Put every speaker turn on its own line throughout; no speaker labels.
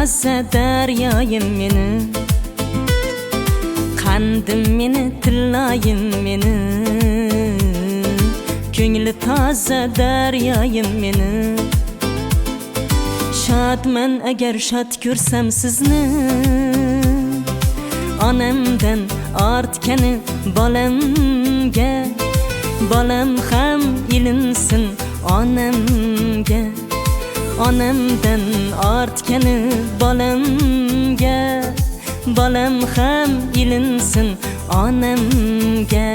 toza daryoyim meni, qandim meni, tillayim meni. Ko'ngli toza daryoyim meni. Shodman agar shod ko'rsam sizni, onamdan ortgani bolamga. Bolam ham ilinsin onamga. Onamdan ortgani bolamga. Bolam ham ilinsin onamga.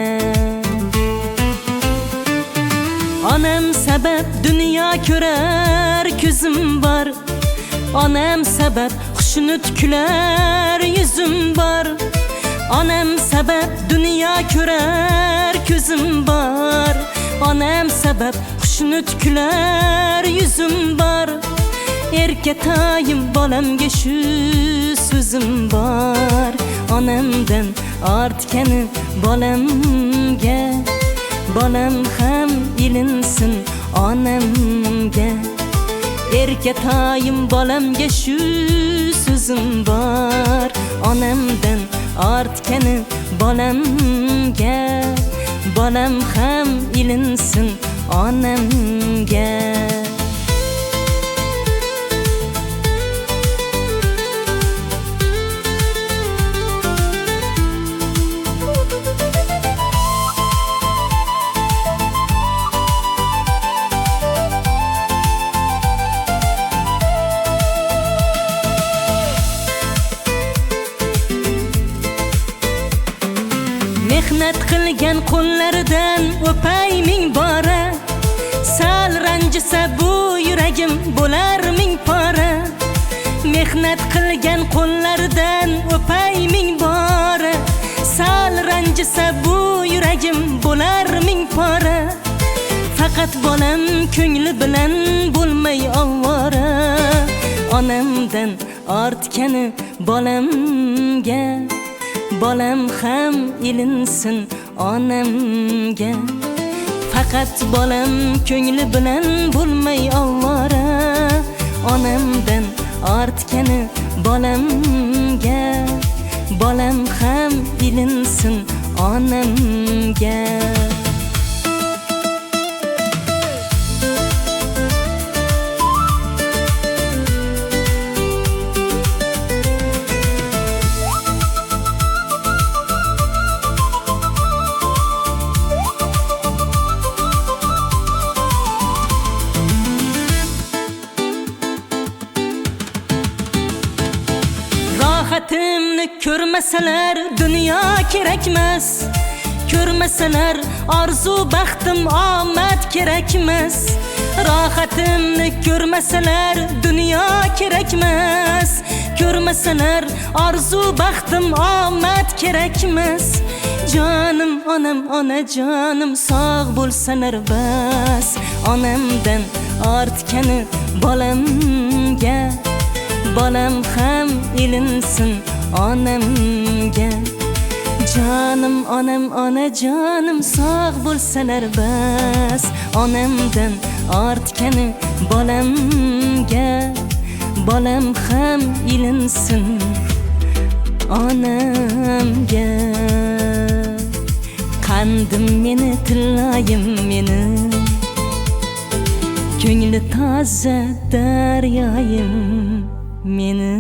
Onam sabab dunyo ko'rar ko'zim bor. Onam sabab xushnud kular yuzim bor. Onam sabab dunyo ko'rar ko'zim bor. Onam sabab xushnud kular yuzim bor. Erkatayim bolamga shu so'zim bor. Onamdan ortgani bolamga. Bolam ham ilinsin onamga. Erkatayim bolamga shu so'zim bor. Onamdan ortgani bolamga. Bolam ham ilinsin onamga. Mehnat qilgan qo'llaridan o'pay ming bora. Sal ranjisa bu yuragim bo'lar ming pora. Mehnat qilgan qo'llaridan o'pay ming bora. Sal ranjisa bu yuragim bo'lar ming pora. Faqat bolam ko'ngli bilan bo'lmay ovora. Onamdan ortgani bolamga. Bolam ham ilinsin onamga. Faqat bolam ko'ngli bilan bo'lmay ovora. Onamdan ortgani bolamga. Bolam ham ilinsin onamga. Rohatimni ko'rmasalar dunyo kerakmas. Ko'rmasalar orzu baxtim omad kerakmas. Rohatimni ko'rmasalar dunyo kerakmas. Ko'rmasalar orzu baxtim omad kerakmas. Jonim onam, onajonim sog' bo'lsalar bas. Onamdan ortgani bolamga. Bolam ham ilinsin onamga. Jonim onam, onajonim sog' bo'lsalar bas. Onamdan ortgani bolamga. Bolam ham ilinsin onamga. Qandim meni, tillayim meni. Ko'ngli toza daryoyim meni.